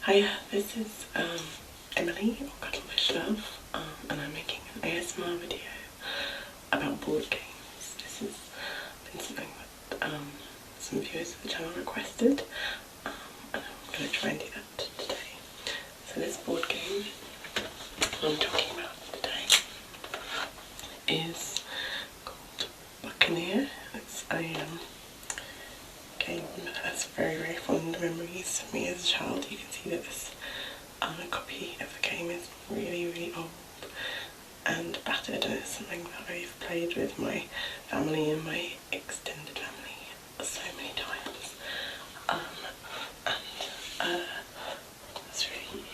Hiya, this is Emily, or Cuttlefish Love, and I'm making an ASMR video about board games. This has been something that some viewers of the channel requested, and I'm going to try and do that today. So this board game I'm talking about today is called Buccaneer. It's a game that has very fond memories for me as a child. You can see that this copy of the game is really old and battered, and it's something that I've played with my family and my extended family so many times, and it's really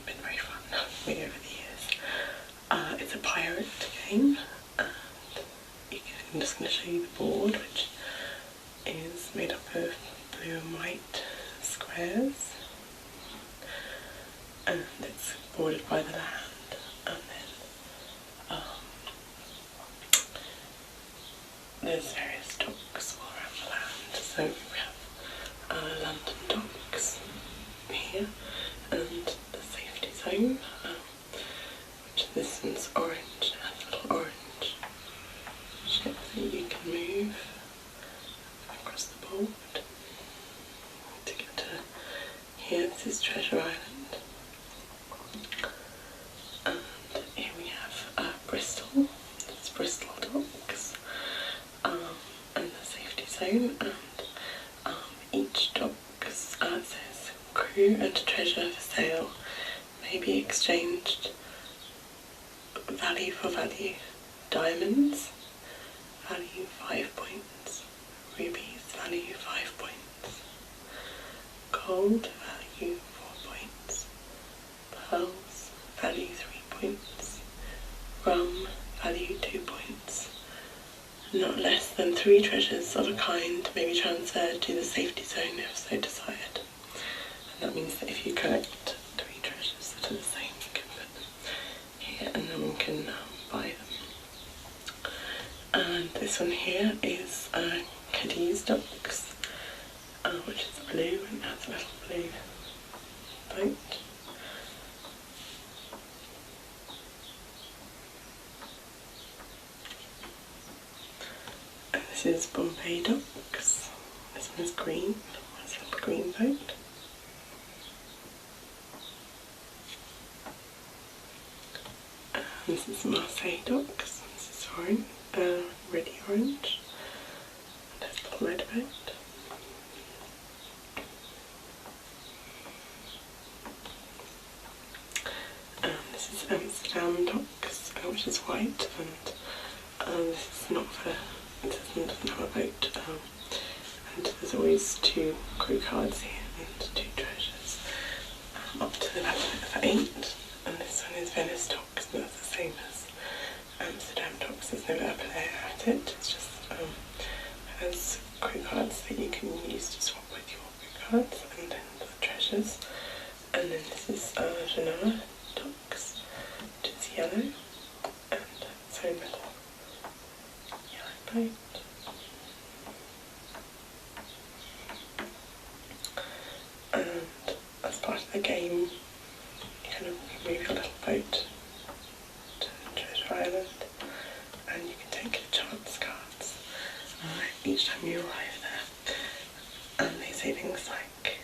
been very fun for me over the years. It's a pirate game, and I'm just going to show you the board, which is made up of blue and white squares, and it's bordered by the land, and then there's various docks all around the land. So we have London docks here, and the safety zone, which this one's orange, and has a little orange ship that you can move across the board to get to here. This is Treasure Island, and here we have Bristol. That's Bristol docks, and the safety zone, and each dock says crew and treasure for sale, may be exchanged, value for value, diamonds, value 5 points, rubies, value 5 points, gold, value 4 points, pearls, value 3 points, rum, value 2 points. Not less than 3 treasures of a kind may be transferred to the safety zone if so desired. And that means that if you collect 3 treasures that are the same, you can put them here and no one can buy them. And this one here is Cadiz docks, which is blue and has a little blue boat. And this is Bombay docks. This one is green, has a little green boat. And this is Marseille docks. This is orange, ready orange. And there's a little red boat. This is Amsterdam docks, which is white, and this is not for, it doesn't have a boat, and there's always 2 crew cards here and 2 treasures, up to the level of 8, and this one is Venice docks, and that's the same as Amsterdam docks. There's no other player at it, it's just has crew cards that you can use to swap with your crew cards, and then the treasures. And then this is Genoa docks, which is yellow, and its own little yellow boat. And as part of the game, you kind of move your little boat to Treasure Island, and you can take chance cards each time you arrive there. And they say things like,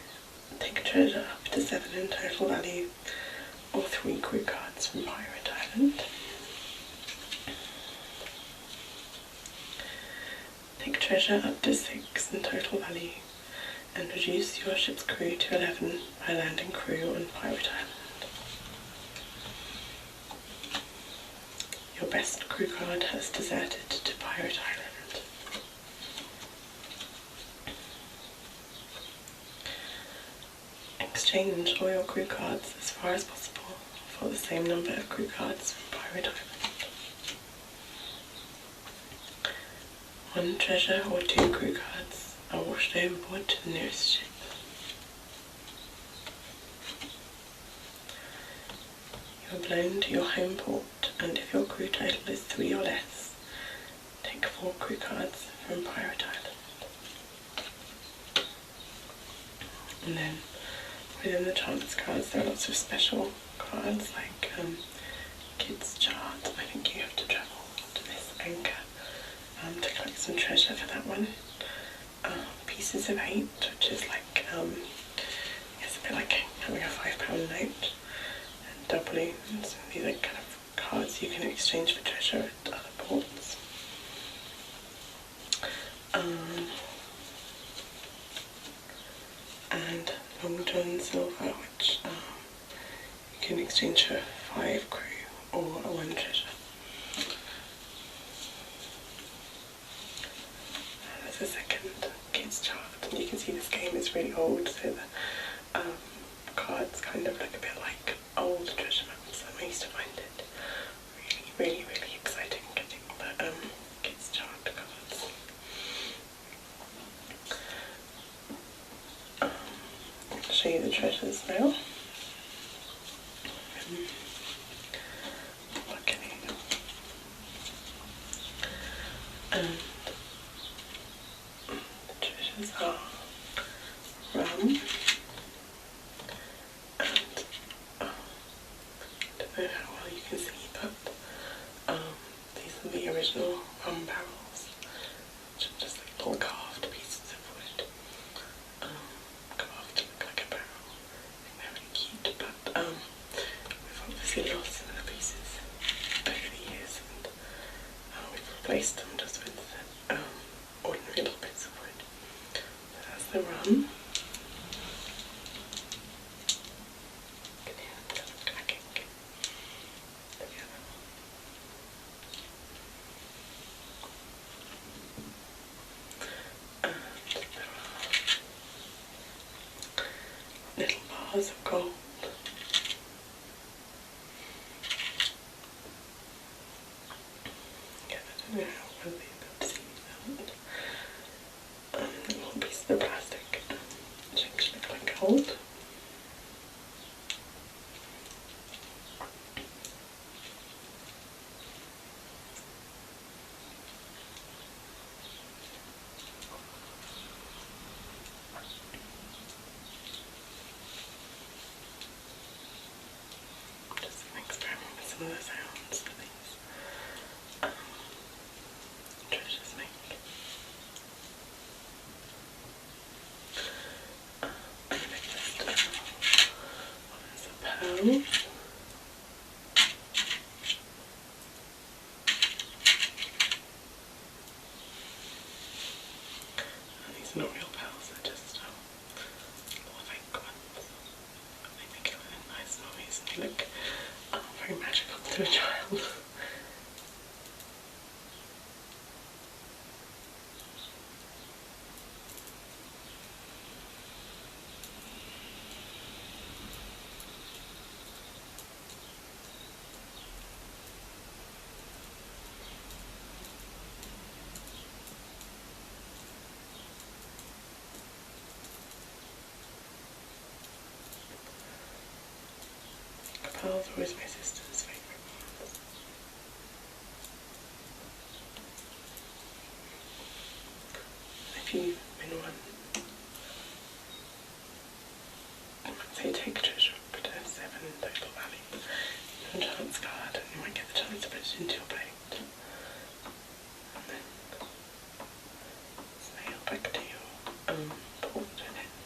take a treasure up to 7 in total value, or 3 crew cards from Pirate Island. Take treasure up to 6 in total value, and reduce your ship's crew to 11 by landing crew on Pirate Island. Your best crew card has deserted to Pirate Island. Exchange all your crew cards as far as possible for the same number of crew cards from Pirate Island. 1 treasure or 2 crew cards are washed overboard to the nearest ship. You are blown to your home port, and if your crew total is 3 or less, take 4 crew cards from Pirate Island. And then within the chance cards there are lots of special cards like kids chart. I think you have to travel to this anchor to collect some treasure for that one. Pieces of 8, which is like it's a bit like having a £5 note, and doubloons. These are kind of cards you can exchange for treasure at other ports. And Long John Silver, which you can exchange for 5 crew or 1 treasure. And there's a second kids chart, and you can see this game is really old, so the cards kind of look a bit like old treasure maps. I used to find it really exciting getting the kids chart cards. I'll show you the treasures now. Buccaneer. And the treasures are Ramble, and I don't know how well you can see, but these are the original rum barrels, which are just like little carved pieces of wood, carved to look like a barrel. I think they're really cute, but we've obviously lost some of the pieces over the years, and we've replaced them just with ordinary little bits of wood. So that's the rum. Little bars of gold. Again, I don't know how well you'll be able to see that. Little pieces of plastic, which actually look like gold. Some of the sounds that these treasures make. And the next one is a pearl. And these are not real pearls, they're just little fake ones. They make a really nice noise and they look very magical to a child. Pearls are always my sister's favourite ones. If you've been one, I might say take a treasure, put a 7 total value, no chance card, and you might get the chance to put it into your plate. And then sail back to your port and end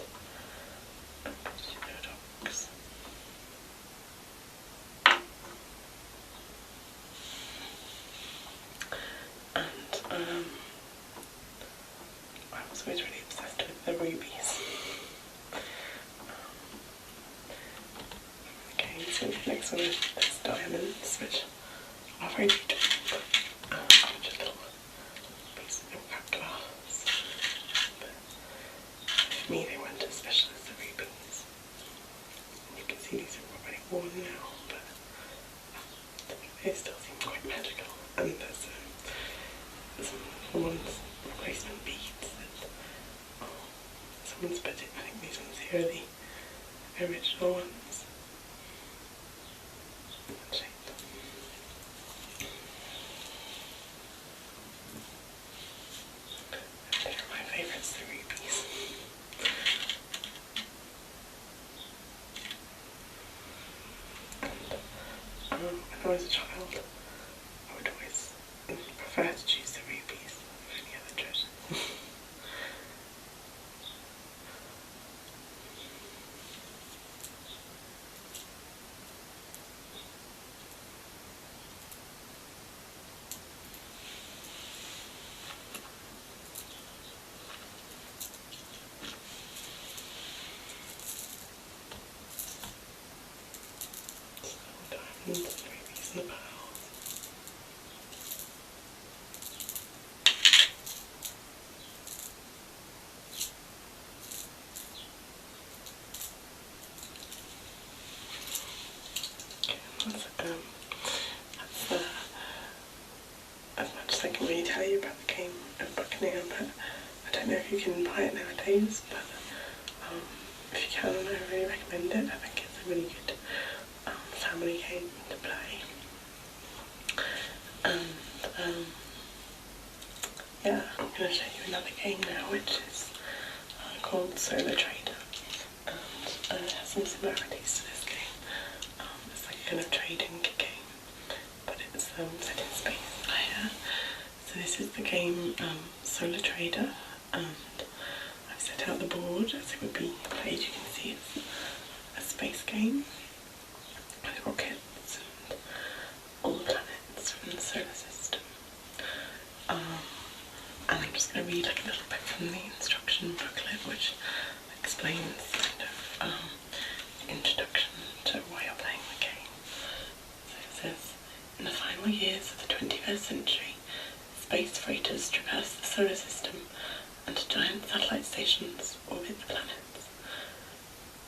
and put it in your docks. I was always really obsessed with the rubies. Okay, so the next one is diamonds, which are very beautiful, just little pieces of cut glass. But for me, they weren't as special as the rubies. And you can see these are already worn now, but they still seem quite magical. And there's someone's replacement beads that someone's put in. I think these ones here are the original ones. They're my favourites, the rubies. when I was a child, I would always prefer to choose the rupees over any other treasure. Diamonds and rubies and the pearls. That's as much as I can really tell you about the game of Buccaneer, but I don't know if you can buy it nowadays, but if you can, I really recommend it. I think it's a really good family game to play. And yeah, I'm going to show you another game now, which is called Solar Trader, and it has some similarities to this game. It's like a kind of trading game, but it's set in space. So this is the game Solar Trader, and I've set out the board as it would be played. You can see it's a space game with rockets and all the planets from the solar system. And I'm just going to read like a little bit from the instruction booklet, which explains kind of the introduction to why you're playing the game. So it says, in the final years of the 21st century, space freighters traverse the solar system and giant satellite stations orbit the planets.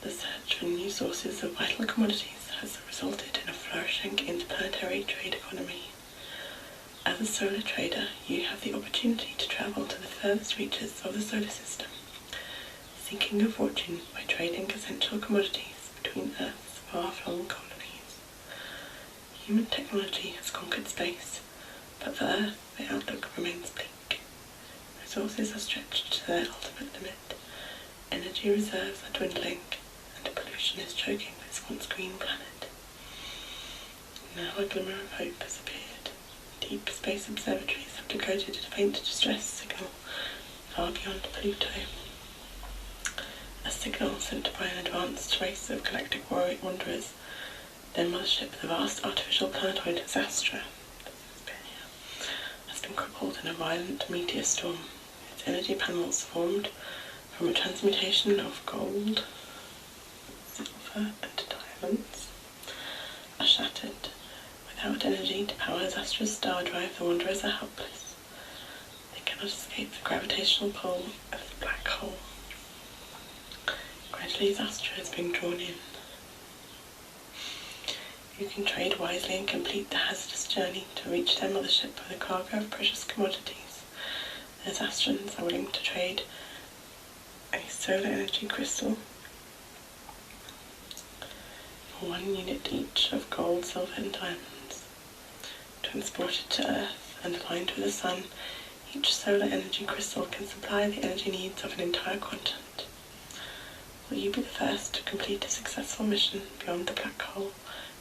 The search for new sources of vital commodities has resulted in a flourishing interplanetary trade economy. As a solar trader, you have the opportunity to travel to the furthest reaches of the solar system, seeking your fortune by trading essential commodities between Earth's far-flung colonies. Human technology has conquered space, but for Earth, the outlook remains bleak. Resources are stretched to their ultimate limit, energy reserves are dwindling, and pollution is choking this once green planet. Now a glimmer of hope has appeared. Deep space observatories have decoded a faint distress signal far beyond Pluto. A signal sent by an advanced race of galactic wanderers, their mothership, the vast artificial planetoid Zastra, has been crippled in a violent meteor storm. Its energy panels, formed from a transmutation of gold, silver and diamonds, are shattered. Without energy to power Zastra's star drive, the wanderers are helpless. They cannot escape the gravitational pull of the black hole. Gradually, Zastra is being drawn in. You can trade wisely and complete the hazardous journey to reach their mothership with a cargo of precious commodities. The Zastrans are willing to trade a solar energy crystal for 1 unit each of gold, silver and diamonds. Transported to Earth and aligned with the Sun, each solar energy crystal can supply the energy needs of an entire continent. Will you be the first to complete a successful mission beyond the black hole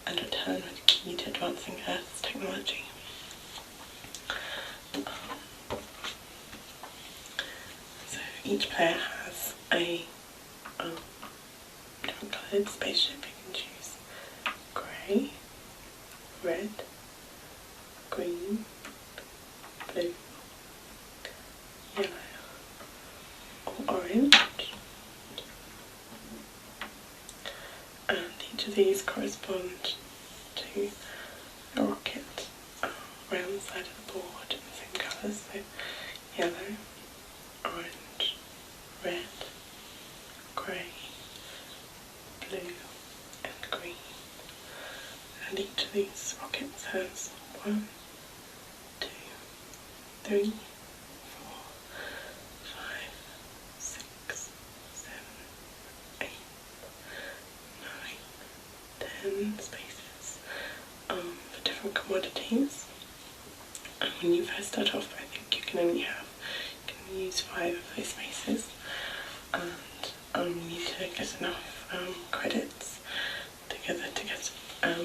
and return with the key to advancing Earth's technology? So each player has a different coloured spaceship. You can choose grey, red, green, blue, yellow, or orange. And each of these correspond to a rocket around the side of the board in the same colours, so yellow, orange, red, grey, blue and green. And each of these rockets has 1, 2, 3, 4, 5, 6, 7, 8, 9, 10 spaces for different commodities. And when you first start off, I think you can use 5 of those spaces, and you need to get enough credits together to get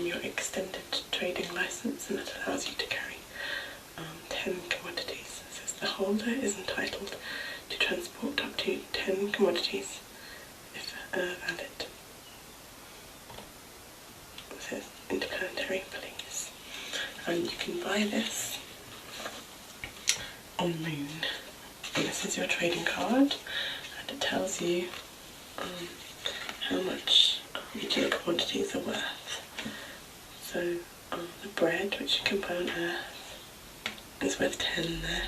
your extended trading license. box, and that allows you to carry 10 commodities. It says the holder is entitled to transport up to 10 commodities if valid. It says interplanetary police, and you can buy this on Moon. And this is your trading card, and it tells you how much each of the commodities are worth. So the bread, which you can buy on Earth, is worth 10 there,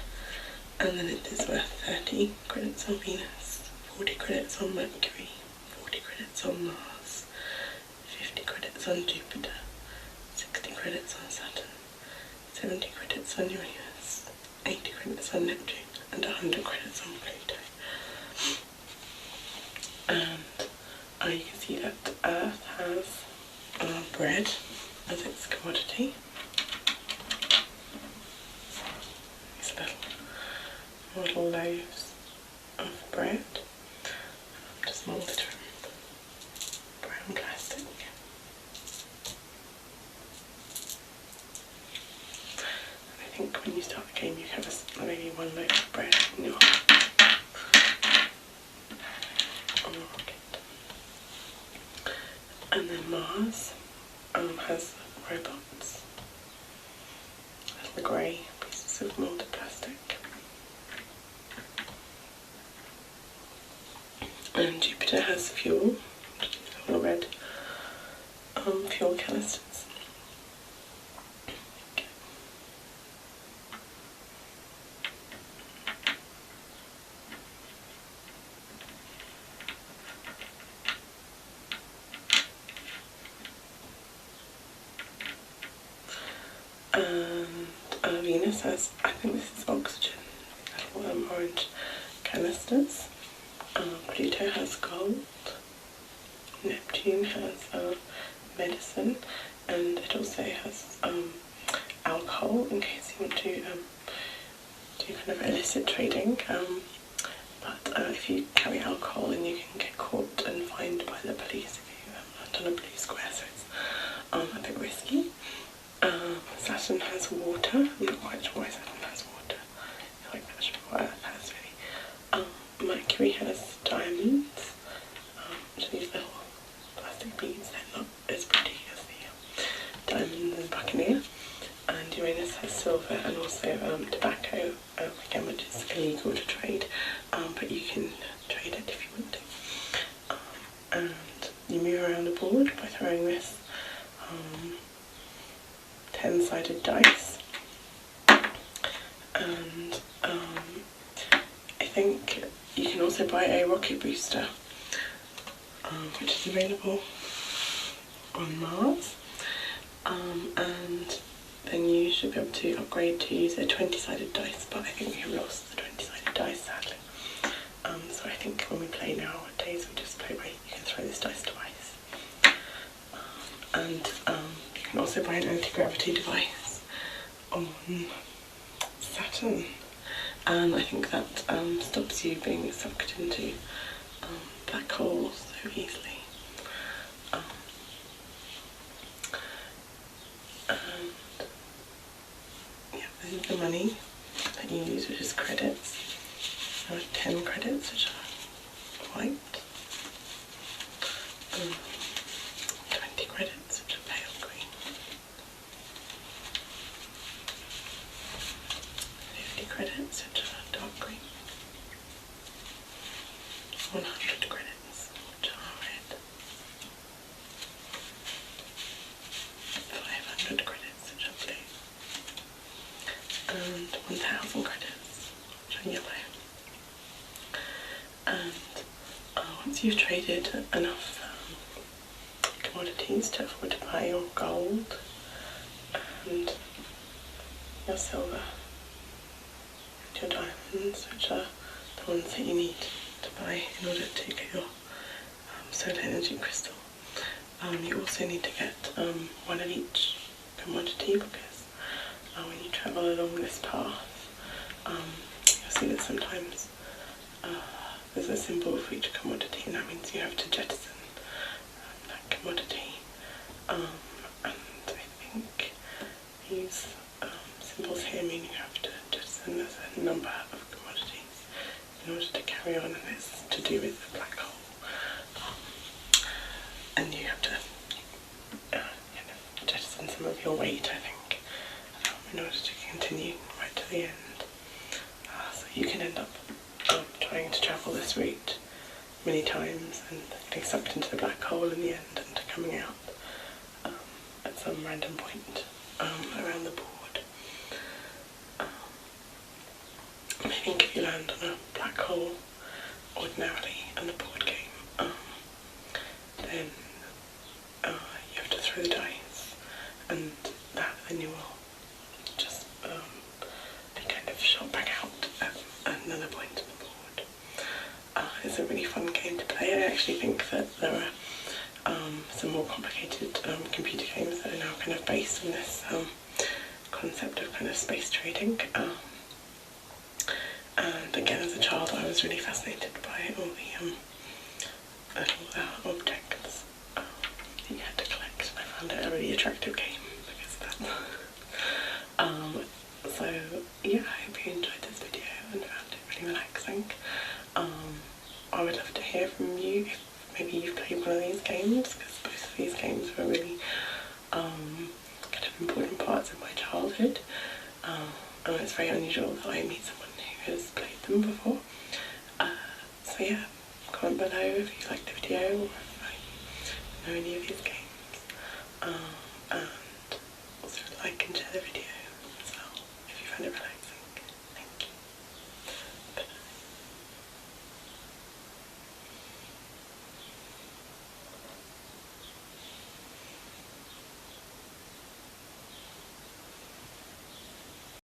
and then it is worth 30 credits on Venus, 40 credits on Mercury, 40 credits on Mars, 50 credits on Jupiter, 60 credits on Saturn, 70 credits on Uranus, 80 credits on Neptune, and 100 credits on Pluto. And you can see that Earth has bread as its commodity. These little loaves of bread, just moulded from brown plastic. And I think when you start the game you have maybe one loaf of bread in your rocket. And then Mars has robots, little grey pieces of moulded plastic. And Jupiter has fuel, little red fuel canisters. And Venus has, I think this is oxygen, little orange canisters. Pluto has gold. Neptune has medicine, and it also has alcohol in case you want to do kind of illicit trading. But if you carry alcohol, then you can get caught and fined by the police if you have done a blue square, so it's a bit risky. Saturn has water. I'm not quite sure why Saturn has water. I feel like that's what Earth has, really. Mercury has diamonds, which are these little plastic beads. They're not as pretty as the diamonds in Buccaneer. And Uranus has silver and also tobacco, again, which is illegal to trade, but you can trade it if you want to. And you move around the board by throwing this 10-sided dice, and I think you can also buy a rocket booster, which is available on Mars, and then you should be able to upgrade to use a 20-sided dice, but I think we have lost the 20-sided dice, sadly. So I think when we play nowadays, we just play by, you can throw this dice twice. And you can also buy an anti-gravity device on Saturn, and I think that stops you being sucked into black holes so easily. And yeah, this is the money that you use, which is credits. There are 10 credits, which are white. 20 credits, which are pale green. 50 credits, which are dark green. 100 credits, which are red. 500 credits, which are blue. And 1,000 credits, which are yellow. And once you've traded enough commodities to afford to buy your gold and your silver and your diamonds, which are the ones that you need to buy in order to get your solar energy crystal. You also need to get one of each commodity, because when you travel along this path, you'll see that sometimes there's a symbol for each commodity, and that means you have to jettison that commodity. And I think these symbols here mean you have to jettison a certain number of commodities in order to carry on, and it's to do with the black hole. And you have to jettison some of your weight, I think, in order to continue right to the end. So you can end up trying to travel this route many times and getting sucked into the black hole in the end and coming out at some random point around the board. I think if you land on a black hole ordinarily in the board game, then you have to throw the dice, and then you will just be kind of shot back out at another point on the board. It's a really fun game to play. I actually think that there are some more complicated computer games that are now kind of based on this concept of kind of space trading. And again, as a child, I was really fascinated by all the little objects that you had to collect, and I found it a really attractive game because of that. So yeah, I hope you enjoyed this video and found it really relaxing. I would love to hear from you if maybe you've played one of these games, because both of these games were really kind of important parts of my childhood. And it's very unusual that I meet someone who has played them before. So yeah, comment below if you liked the video or if you know any of these games. And also like and share the video as well if you found it relaxing.